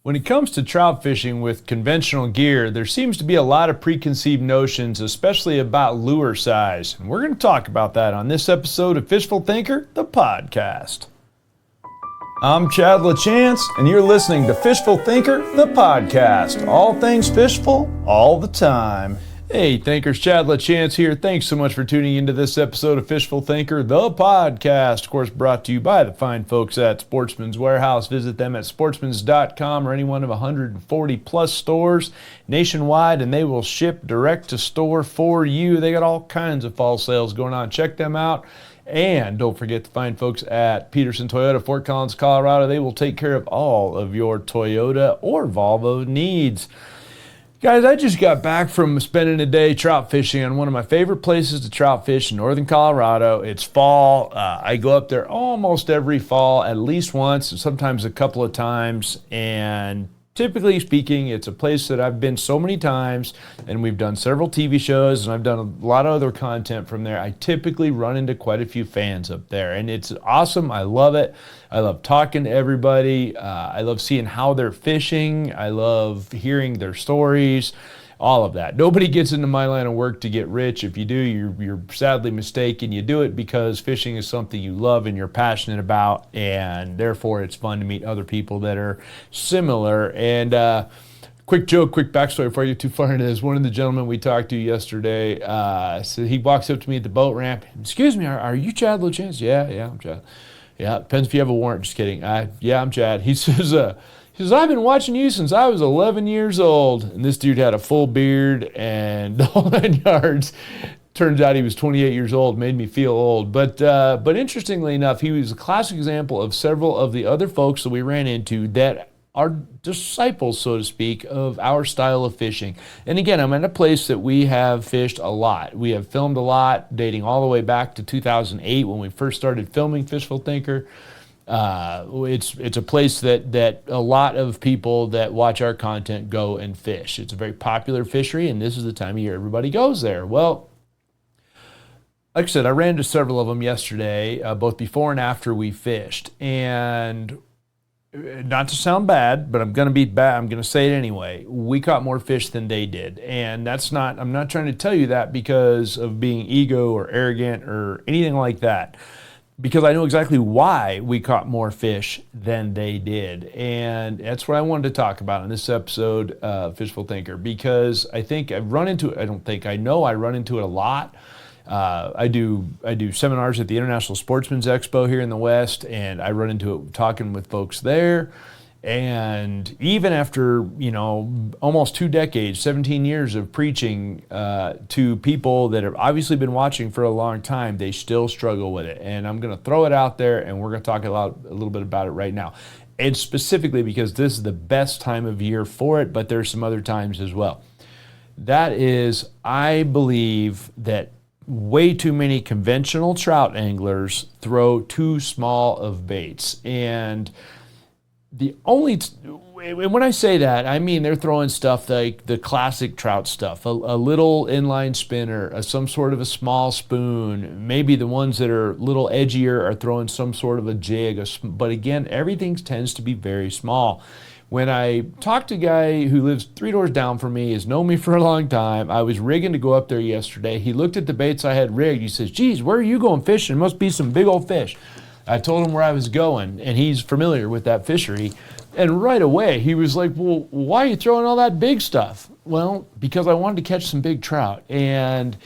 When it comes to trout fishing with conventional gear, there seems to be a lot of preconceived notions, especially about lure size. And we're going to talk about that on this episode of Fishful Thinker, the podcast. I'm Chad LaChance, and you're listening to Fishful Thinker, the podcast. All things fishful, all the time. Hey, thinkers, Chad LaChance here. Thanks so much for tuning into this episode of Fishful Thinker, the podcast. Of course, brought to you by the fine folks at Sportsman's Warehouse. Visit them at sportsmans.com or any one of 140 plus stores nationwide, and they will ship direct to store for you. They got all kinds of fall sales going on. Check them out. And don't forget the fine folks at Peterson Toyota, Fort Collins, Colorado. They will take care of all of your Toyota or Volvo needs. Guys, I just got back from spending a day trout fishing on one of my favorite places to trout fish in northern Colorado. It's fall. I go up there almost every fall, at least once, and sometimes a couple of times. And typically speaking, it's a place that I've been so many times, and we've done several TV shows, and I've done a lot of other content from there. I typically run into quite a few fans up there, and it's awesome. I love it. I love talking to everybody. I love seeing how they're fishing. I love hearing their stories, all of that. Nobody gets into my line of work to get rich. If you do, you're sadly mistaken. You do it because fishing is something you love and you're passionate about, and therefore it's fun to meet other people that are similar. And quick joke, quick backstory before I get too far into this. One of the gentlemen we talked to yesterday, so he walks up to me at the boat ramp. Excuse me, are you Chad LaChance? Yeah, I'm Chad. Yeah, depends if you have a warrant. Just kidding. Yeah, I'm Chad. He says, I've been watching you since I was 11 years old. And this dude had a full beard and the whole 9 yards. Turns out he was 28 years old. Made me feel old. But interestingly enough, he was a classic example of several of the other folks that we ran into that are disciples, so to speak, of our style of fishing. And again, I'm at a place that we have fished a lot. We have filmed a lot, dating all the way back to 2008 when we first started filming Fishful Thinker. It's a place that a lot of people that watch our content go and fish. It's a very popular fishery, and this is the time of year everybody goes there. Well, like I said, I ran into several of them yesterday, both before and after we fished. And not to sound bad, but I'm going to be bad. I'm going to say it anyway. We caught more fish than they did. And I'm not trying to tell you that because of being ego or arrogant or anything like that. Because I know exactly why we caught more fish than they did. And that's what I wanted to talk about in this episode of Fishful Thinker. Because I think I run into it a lot. I do seminars at the International Sportsman's Expo here in the West, and I run into it talking with folks there. And even after, almost 2 decades, 17 years of preaching to people that have obviously been watching for a long time, they still struggle with it. And I'm going to throw it out there, and we're going to talk a little bit about it right now. And specifically because this is the best time of year for it, but there's some other times as well. That is, I believe that way too many conventional trout anglers throw too small of baits. And when I say that, I mean they're throwing stuff like the classic trout stuff, a little inline spinner, some sort of a small spoon. Maybe the ones that are a little edgier are throwing some sort of a jig. But again, everything tends to be very small. When I talked to a guy who lives 3 doors down from me, has known me for a long time, I was rigging to go up there yesterday. He looked at the baits I had rigged. He says, geez, where are you going fishing? It must be some big old fish. I told him where I was going, and he's familiar with that fishery. And right away, he was like, well, why are you throwing all that big stuff? Well, because I wanted to catch some big trout. And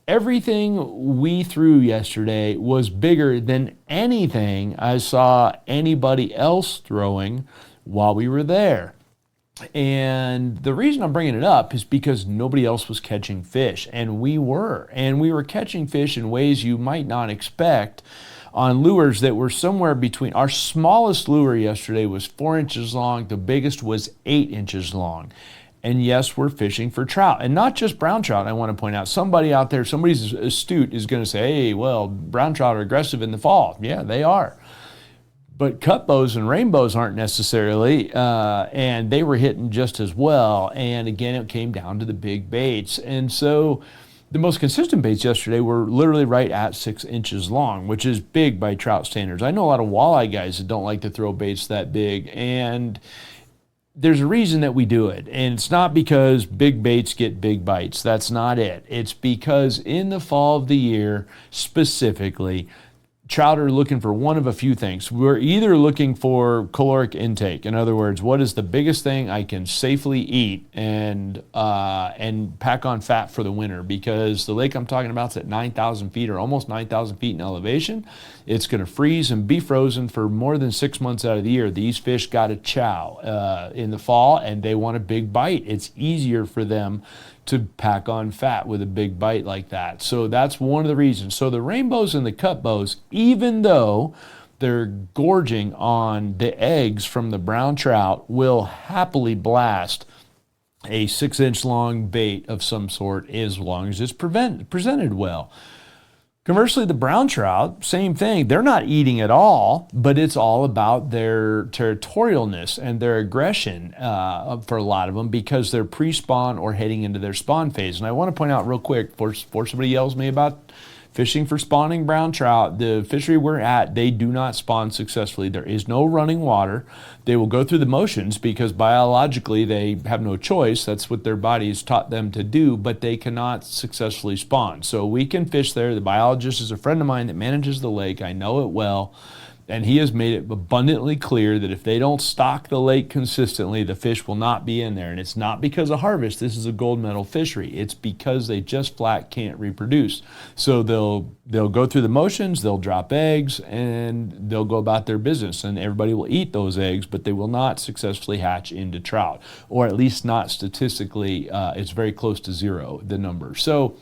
everything we threw yesterday was bigger than anything I saw anybody else throwing while we were there. And the reason I'm bringing it up is because nobody else was catching fish, and we were. And we were catching fish in ways you might not expect on lures that were somewhere between. Our smallest lure yesterday was 4 inches long. The biggest was 8 inches long. And yes, we're fishing for trout, and not just brown trout. I want to point out, somebody out there, somebody's astute is going to say, hey, well, brown trout are aggressive in the fall. Yeah, they are. But cutbows and rainbows aren't necessarily, and they were hitting just as well. And again, it came down to the big baits. And so the most consistent baits yesterday were literally right at 6 inches long, which is big by trout standards. I know a lot of walleye guys that don't like to throw baits that big. And there's a reason that we do it, and it's not because big baits get big bites. That's not it. It's because in the fall of the year, specifically, trout are looking for one of a few things. We're either looking for caloric intake. In other words, what is the biggest thing I can safely eat and pack on fat for the winter? Because the lake I'm talking about is at 9,000 feet or almost 9,000 feet in elevation. It's going to freeze and be frozen for more than 6 months out of the year. These fish got to chow in the fall, and they want a big bite. It's easier for them to pack on fat with a big bite like that. So that's one of the reasons. So the rainbows and the cut bows, even though they're gorging on the eggs from the brown trout, will happily blast a 6-inch long bait of some sort as long as it's presented well. Conversely, the brown trout, same thing. They're not eating at all, but it's all about their territorialness and their aggression for a lot of them because they're pre-spawn or heading into their spawn phase. And I want to point out real quick, before somebody yells me about fishing for spawning brown trout, the fishery we're at, they do not spawn successfully. There is no running water. They will go through the motions because biologically they have no choice. That's what their bodies taught them to do, but they cannot successfully spawn. So we can fish there. The biologist is a friend of mine that manages the lake. I know it well. And he has made it abundantly clear that if they don't stock the lake consistently, the fish will not be in there. And it's not because of harvest. This is a gold medal fishery. It's because they just flat can't reproduce. So they'll go through the motions, they'll drop eggs, and they'll go about their business. And everybody will eat those eggs, but they will not successfully hatch into trout. Or at least not statistically. It's very close to zero, the number. So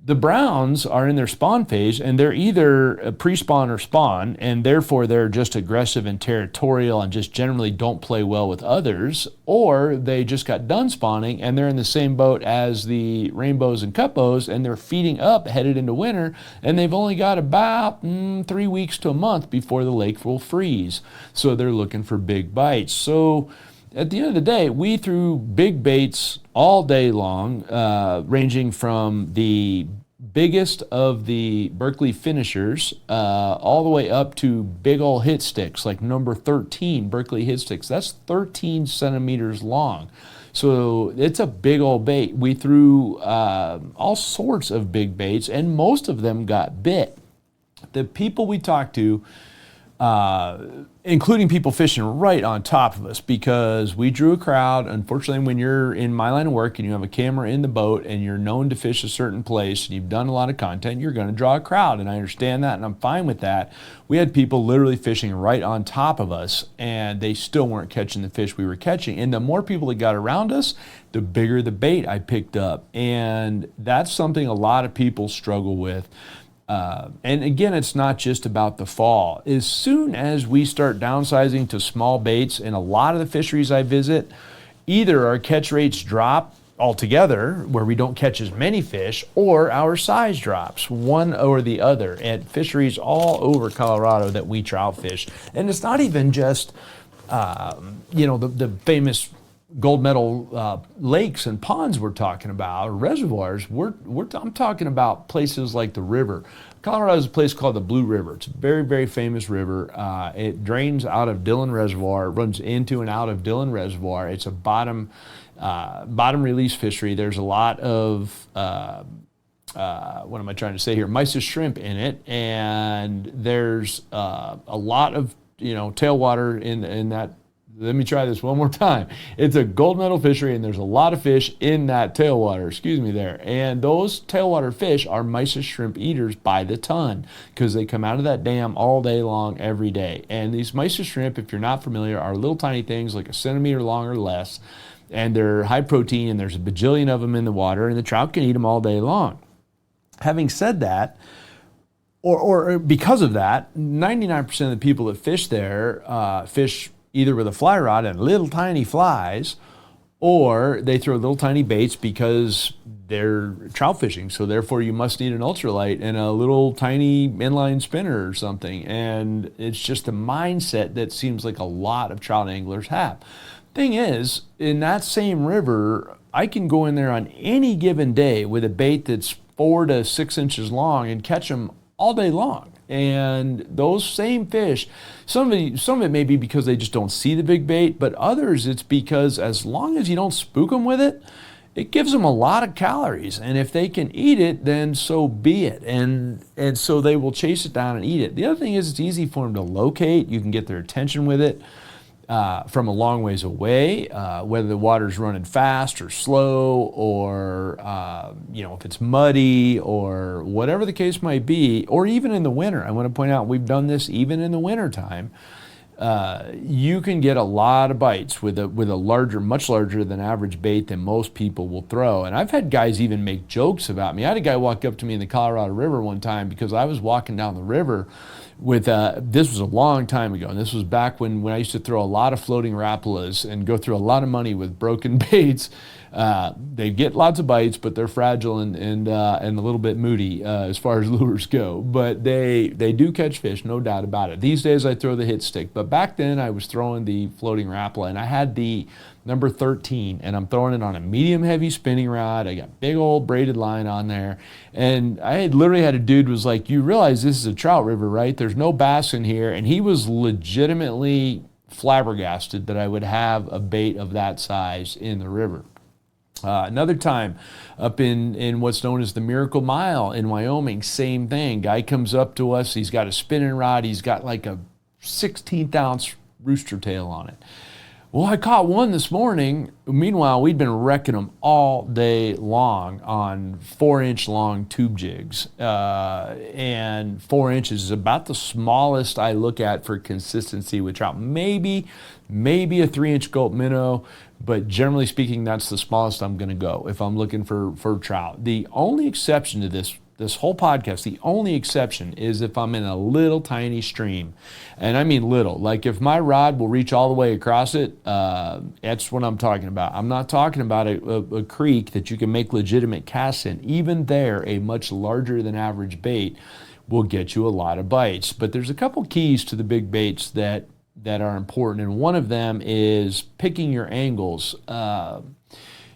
the browns are in their spawn phase, and they're either a pre-spawn or spawn, and therefore they're just aggressive and territorial and just generally don't play well with others, or they just got done spawning and they're in the same boat as the rainbows and cut bows, and they're feeding up headed into winter, and they've only got about 3 weeks to a month before the lake will freeze. So they're looking for big bites. So at the end of the day, we threw big baits all day long, ranging from the biggest of the Berkeley finishers all the way up to big old hit sticks, like number 13 Berkeley hit sticks. That's 13 centimeters long. So it's a big old bait. We threw all sorts of big baits, and most of them got bit. The people we talked to, including people fishing right on top of us, because we drew a crowd. Unfortunately, when you're in my line of work and you have a camera in the boat and you're known to fish a certain place and you've done a lot of content, you're going to draw a crowd, and I understand that, and I'm fine with that. We had people literally fishing right on top of us, and they still weren't catching the fish we were catching. And the more people that got around us, the bigger the bait I picked up. And that's something a lot of people struggle with. And again, it's not just about the fall. As soon as we start downsizing to small baits in a lot of the fisheries I visit, either our catch rates drop altogether, where we don't catch as many fish, or our size drops, one or the other, at fisheries all over Colorado that we trout fish. And it's not even just, the famous gold medal lakes and ponds we're talking about, or reservoirs. I'm talking about places like the river. Colorado is a place called the Blue River. It's a very, very famous river. It drains out of Dillon Reservoir, runs into and out of Dillon Reservoir. It's a bottom release fishery. There's a lot of what am I trying to say here? Mysis shrimp in it, and there's a lot of tailwater in that. Let me try this one more time. It's a gold medal fishery, and there's a lot of fish in that tailwater, there. And those tailwater fish are mysis shrimp eaters by the ton, because they come out of that dam all day long, every day. And these mysis shrimp, if you're not familiar, are little tiny things like a centimeter long or less, and they're high protein, and there's a bajillion of them in the water, and the trout can eat them all day long. Having said that, or because of that, 99% of the people that fish there fish either with a fly rod and little tiny flies, or they throw little tiny baits because they're trout fishing. So therefore you must need an ultralight and a little tiny inline spinner or something. And it's just a mindset that seems like a lot of trout anglers have. Thing is, in that same river, I can go in there on any given day with a bait that's 4 to 6 inches long and catch them all day long. And those same fish, some of it may be because they just don't see the big bait, but others it's because as long as you don't spook them with it, it gives them a lot of calories. And if they can eat it, then so be it. And so they will chase it down and eat it. The other thing is it's easy for them to locate. You can get their attention with it from a long ways away, whether the water's running fast or slow, or if it's muddy or whatever the case might be, or even in the winter. I want to point out we've done this even in the wintertime. You can get a lot of bites with a much larger than average bait than most people will throw. And I've had guys even make jokes about me. I had a guy walk up to me in the Colorado River one time because I was walking down the river with, this was a long time ago, and this was back when I used to throw a lot of floating rapalas and go through a lot of money with broken baits. They get lots of bites, but they're fragile and a little bit moody as far as lures go. But they do catch fish, no doubt about it. These days I throw the hit stick, but back then I was throwing the floating rapala, and I had the number 13, and I'm throwing it on a medium heavy spinning rod. I got big old braided line on there, and I had literally had a dude was like, "You realize this is a trout river, right? There's no bass in here," and he was legitimately flabbergasted that I would have a bait of that size in the river. Another time up in what's known as the Miracle Mile in Wyoming, same thing. Guy comes up to us, he's got a spinning rod, he's got like a 16th ounce rooster tail on it. Well, I caught one this morning. Meanwhile, we'd been wrecking them all day long on 4-inch long tube jigs. And 4 inches is about the smallest I look at for consistency with trout. Maybe a 3-inch gulp minnow, but generally speaking, that's the smallest I'm gonna go if I'm looking for trout. The only exception to this whole podcast, the only exception is if I'm in a little tiny stream. And I mean little, like if my rod will reach all the way across it, that's what I'm talking about. I'm not talking about a creek that you can make legitimate casts in. Even there, a much larger than average bait will get you a lot of bites. But there's a couple keys to the big baits that are important, and one of them is picking your angles.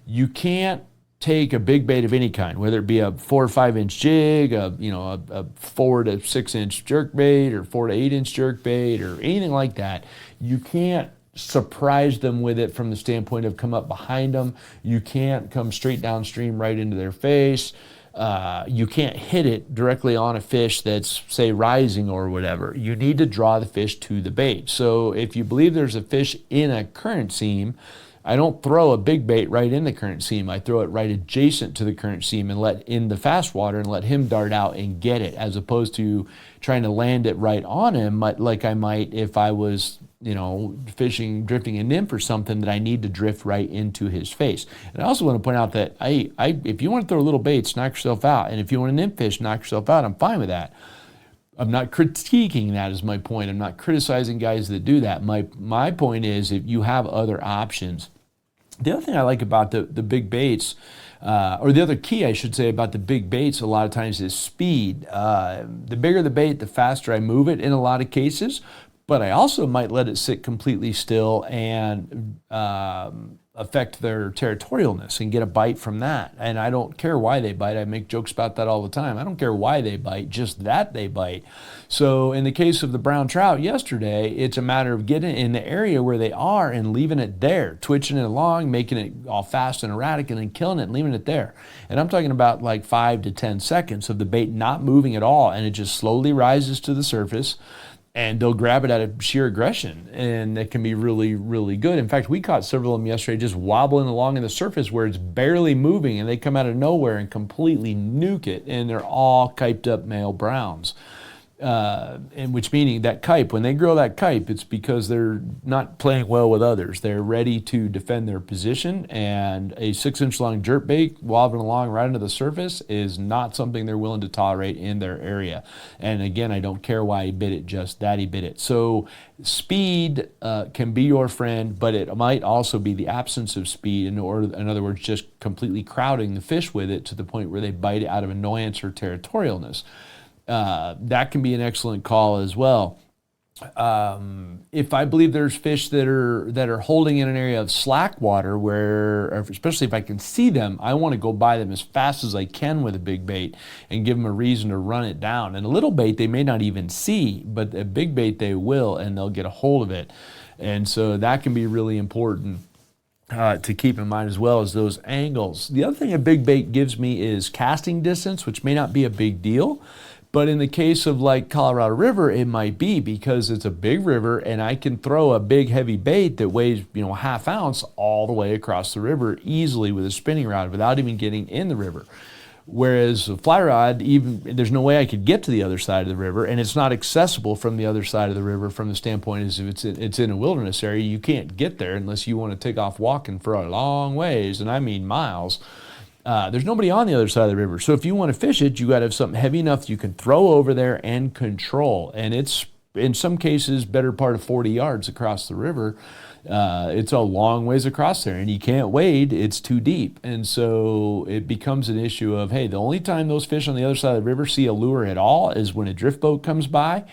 You can't take a big bait of any kind, whether it be a 4 or 5 inch jig, a 4 to 6 inch jerk bait, or 4 to 8 inch jerk bait, or anything like that. You can't surprise them with it from the standpoint of come up behind them. You can't come straight downstream right into their face. You can't hit it directly on a fish that's, say, rising or whatever. You need to draw the fish to the bait. So if you believe there's a fish in a current seam, I don't throw a big bait right in the current seam. I throw it right adjacent to the current seam and let in the fast water and let him dart out and get it, as opposed to trying to land it right on him like I might if I was, fishing, drifting a nymph or something that I need to drift right into his face. And I also want to point out that if you want to throw little baits, knock yourself out. And if you want to nymph fish, knock yourself out. I'm fine with that. I'm not critiquing that is my point. I'm not criticizing guys that do that. My point is if you have other options. The other thing I like about the big baits, or the other key I should say about the big baits a lot of times is speed. The bigger the bait, the faster I move it in a lot of cases, but I also might let it sit completely still and affect their territorialness and get a bite from that. And I don't care why they bite. I make jokes about that all the time. I don't care why they bite, just that they bite. So in the case of the brown trout yesterday, it's a matter of getting in the area where they are and leaving it there, twitching it along, making it all fast and erratic, and then killing it and leaving it there. And I'm talking about like 5 to 10 seconds of the bait not moving at all, and it just slowly rises to the surface. And they'll grab it out of sheer aggression, and it can be really, really good. In fact, we caught several of them yesterday just wobbling along in the surface where it's barely moving, and they come out of nowhere and completely nuke it, and they're all kiped up male browns. And which meaning that kipe, when they grow that kipe, it's because they're not playing well with others. They're ready to defend their position, and a 6-inch long jerk bait wobbling along right into the surface is not something they're willing to tolerate in their area. And again, I don't care why he bit it, just that he bit it. So speed can be your friend, but it might also be the absence of speed, in other words, just completely crowding the fish with it to the point where they bite it out of annoyance or territorialness. That can be an excellent call as well. If I believe there's fish that are holding in an area of slack water where, especially if I can see them, I want to go by them as fast as I can with a big bait and give them a reason to run it down. And a little bait they may not even see, but a big bait they will, and they'll get a hold of it. And so that can be really important to keep in mind, as well as those angles. The other thing a big bait gives me is casting distance, which may not be a big deal. But in the case of like Colorado River, it might be, because it's a big river and I can throw a big heavy bait that weighs, a half ounce all the way across the river easily with a spinning rod without even getting in the river. Whereas a fly rod, there's no way I could get to the other side of the river, and it's not accessible from the other side of the river from the standpoint as if it's in a wilderness area. You can't get there unless you want to take off walking for a long ways, and I mean miles. There's nobody on the other side of the river. So if you want to fish it, you got to have something heavy enough you can throw over there and control. And it's, in some cases, better part of 40 yards across the river. It's a long ways across there, and you can't wade. It's too deep. And so it becomes an issue of, hey, the only time those fish on the other side of the river see a lure at all is when a drift boat comes by.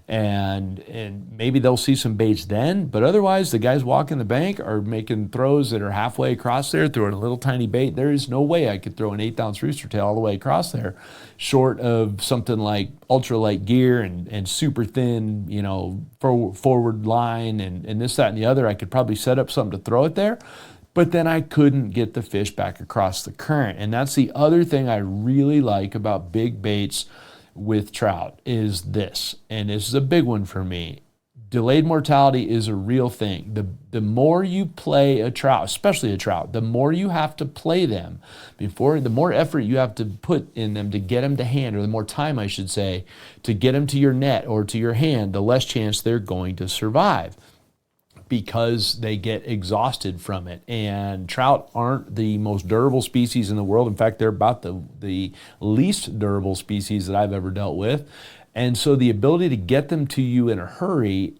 And maybe they'll see some baits then, but otherwise the guys walking the bank are making throws that are halfway across there, throwing a little tiny bait. There is no way I could throw an 1/8 rooster tail all the way across there, short of something like ultralight gear and super thin, forward line and this, that, and the other. I could probably set up something to throw it there, but then I couldn't get the fish back across the current. And that's the other thing I really like about big baits with trout is this, and this is a big one for me. Delayed mortality is a real thing. The more you play a trout, especially a trout, the more you have to play them the more effort you have to put in them to get them to hand, or the more time, I should say, to get them to your net or to your hand, the less chance they're going to survive, because they get exhausted from it. And trout aren't the most durable species in the world. In fact, they're about the least durable species that I've ever dealt with. And so the ability to get them to you in a hurry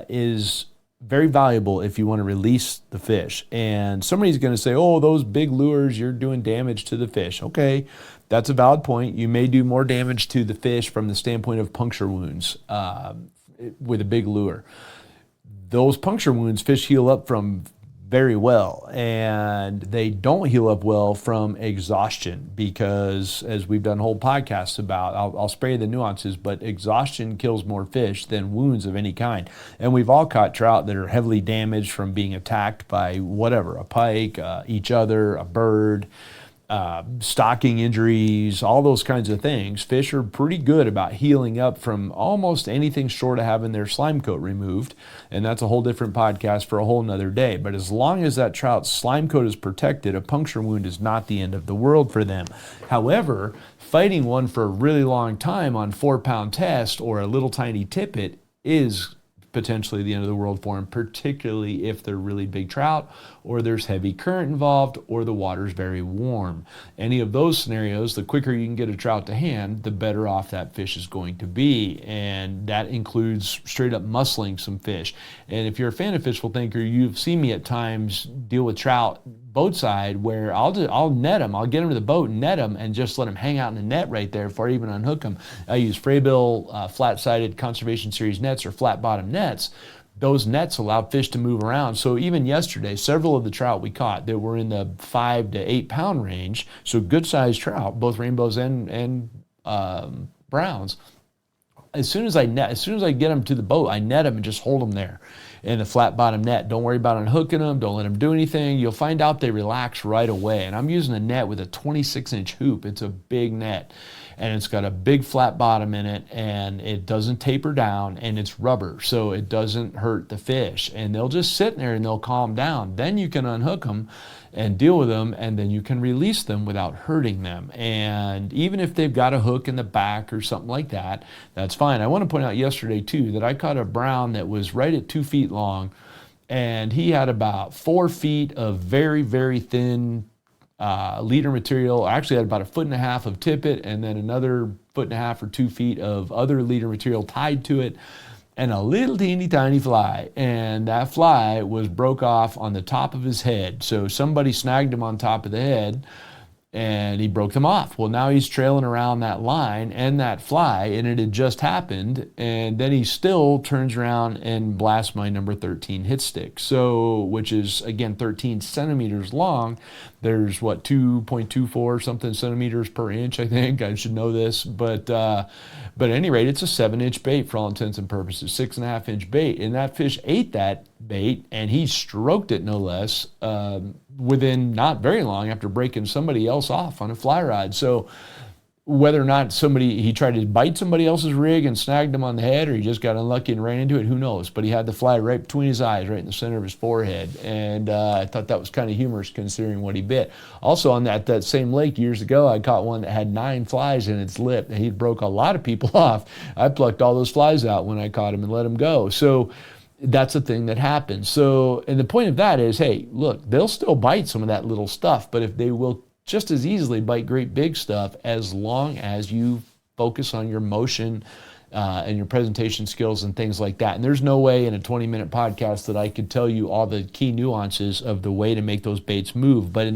is very valuable if you want to release the fish. And somebody's going to say, oh, those big lures, you're doing damage to the fish. Okay, that's a valid point. You may do more damage to the fish from the standpoint of puncture wounds with a big lure. Those puncture wounds fish heal up from very well, and they don't heal up well from exhaustion, because, as we've done whole podcasts about, I'll spare you the nuances, but exhaustion kills more fish than wounds of any kind. And we've all caught trout that are heavily damaged from being attacked by whatever, a pike, each other, a bird, stocking injuries, all those kinds of things. Fish are pretty good about healing up from almost anything short of having their slime coat removed, and that's a whole different podcast for a whole nother day. But as long as that trout's slime coat is protected, a puncture wound is not the end of the world for them. However, fighting one for a really long time on 4-pound test or a little tiny tippet is potentially the end of the world for them, particularly if they're really big trout, or there's heavy current involved, or the water's very warm. Any of those scenarios, the quicker you can get a trout to hand, the better off that fish is going to be. And that includes straight up muscling some fish. And if you're a fan of Fishful Thinker, you've seen me at times deal with trout boat side, where I'll net them. I'll get them to the boat and net them and just let them hang out in the net right there before I even unhook them. I use Fraybill flat-sided Conservation Series nets, or flat-bottom nets. Those nets allow fish to move around. So even yesterday, several of the trout we caught that were in the 5 to 8 pound range, so good-sized trout, both rainbows and browns. As soon as I get them to the boat, I net them and just hold them there in a flat bottom net. Don't worry about unhooking them. Don't let them do anything. You'll find out they relax right away. And I'm using a net with a 26-inch hoop. It's a big net, and it's got a big flat bottom in it, and it doesn't taper down, and it's rubber, so it doesn't hurt the fish. And they'll just sit there and they'll calm down. Then you can unhook them and deal with them, and then you can release them without hurting them. And even if they've got a hook in the back or something like that, that's fine. I want to point out yesterday too that I caught a brown that was right at 2 feet long, and he had about 4 feet of very, very thin leader material. I actually had about 1.5 feet of tippet, and then another 1.5 or 2 feet of other leader material tied to it, and a little teeny tiny fly. And that fly was broke off on the top of his head. So somebody snagged him on top of the head, and he broke them off. Well, now he's trailing around that line and that fly, and it had just happened, and then he still turns around and blasts my number 13 hit stick. So, which is, again, 13 centimeters long. There's, 2.24 something centimeters per inch, I think. I should know this, but at any rate, it's a 7-inch bait for all intents and purposes, 6.5-inch bait, and that fish ate that bait, and he stroked it no less within not very long after breaking somebody else off on a fly rod. So whether or not he tried to bite somebody else's rig and snagged him on the head, or he just got unlucky and ran into it, who knows? But he had the fly right between his eyes, right in the center of his forehead. And I thought that was kind of humorous considering what he bit. Also on that same lake years ago, I caught one that had 9 flies in its lip. And he broke a lot of people off. I plucked all those flies out when I caught him and let him go. So that's a thing that happens. So, and the point of that is, hey, look, they'll still bite some of that little stuff, but if they will just as easily bite great big stuff as long as you focus on your motion and your presentation skills and things like that. And there's no way in a 20-minute podcast that I could tell you all the key nuances of the way to make those baits move. But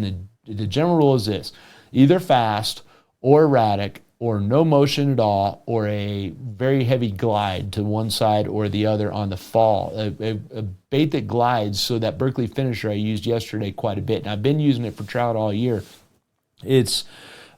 the general rule is this: either fast or erratic, or no motion at all, or a very heavy glide to one side or the other on the fall. A bait that glides, so that Berkeley finisher I used yesterday quite a bit, and I've been using it for trout all year. It's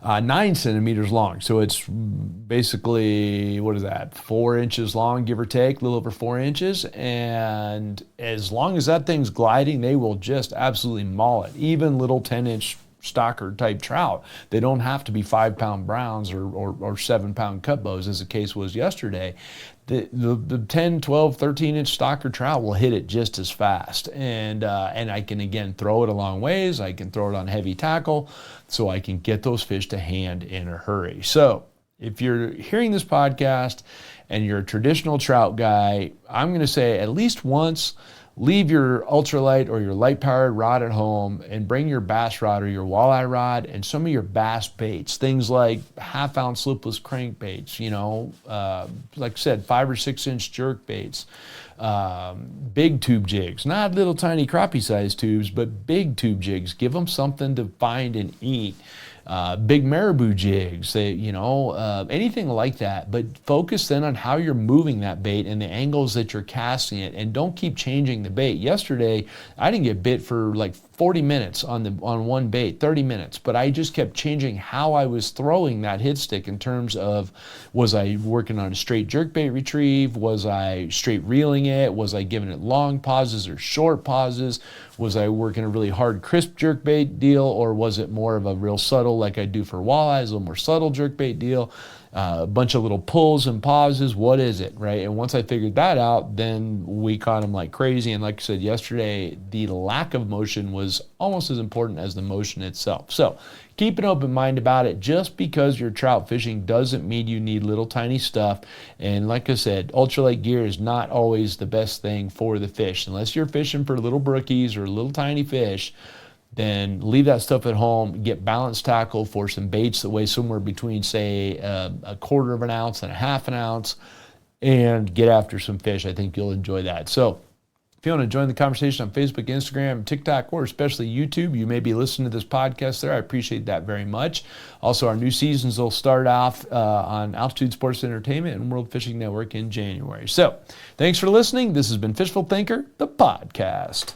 9 centimeters long, so it's basically, 4 inches long, give or take, a little over 4 inches, and as long as that thing's gliding, they will just absolutely maul it. Even little 10-inch stocker type trout. They don't have to be 5-pound browns or 7-pound cut bows, as the case was yesterday. The 10, 12, 13-inch stocker trout will hit it just as fast. And I can, again, throw it a long ways. I can throw it on heavy tackle, so I can get those fish to hand in a hurry. So if you're hearing this podcast and you're a traditional trout guy, I'm going to say at least once, leave your ultralight or your light-powered rod at home and bring your bass rod or your walleye rod and some of your bass baits, things like half-ounce slipless crankbaits, like I said, 5 or 6-inch jerk baits, big tube jigs, not little tiny crappie-sized tubes, but big tube jigs. Give them something to find and eat. Big marabou jigs, anything like that. But focus then on how you're moving that bait and the angles that you're casting it, and don't keep changing the bait. Yesterday, I didn't get bit for like 40 minutes on one bait, 30 minutes, but I just kept changing how I was throwing that hit stick in terms of, was I working on a straight jerkbait retrieve? Was I straight reeling it? Was I giving it long pauses or short pauses? Was I working a really hard, crisp jerkbait deal, or was it more of a real subtle, like I do for walleyes, a little more subtle jerkbait deal? A bunch of little pulls and pauses. What is it, right? And once I figured that out, then we caught them like crazy. And like I said yesterday, the lack of motion was almost as important as the motion itself. So keep an open mind about it. Just because you're trout fishing doesn't mean you need little tiny stuff. And like I said, ultralight gear is not always the best thing for the fish. Unless you're fishing for little brookies or little tiny fish, then leave that stuff at home. Get balanced tackle for some baits that weigh somewhere between, say, a quarter of an ounce and a half an ounce, and get after some fish. I think you'll enjoy that. So if you want to join the conversation on Facebook, Instagram, TikTok, or especially YouTube, you may be listening to this podcast there. I appreciate that very much. Also, our new seasons will start off on Altitude Sports Entertainment and World Fishing Network in January. So thanks for listening. This has been Fishful Thinker, the podcast.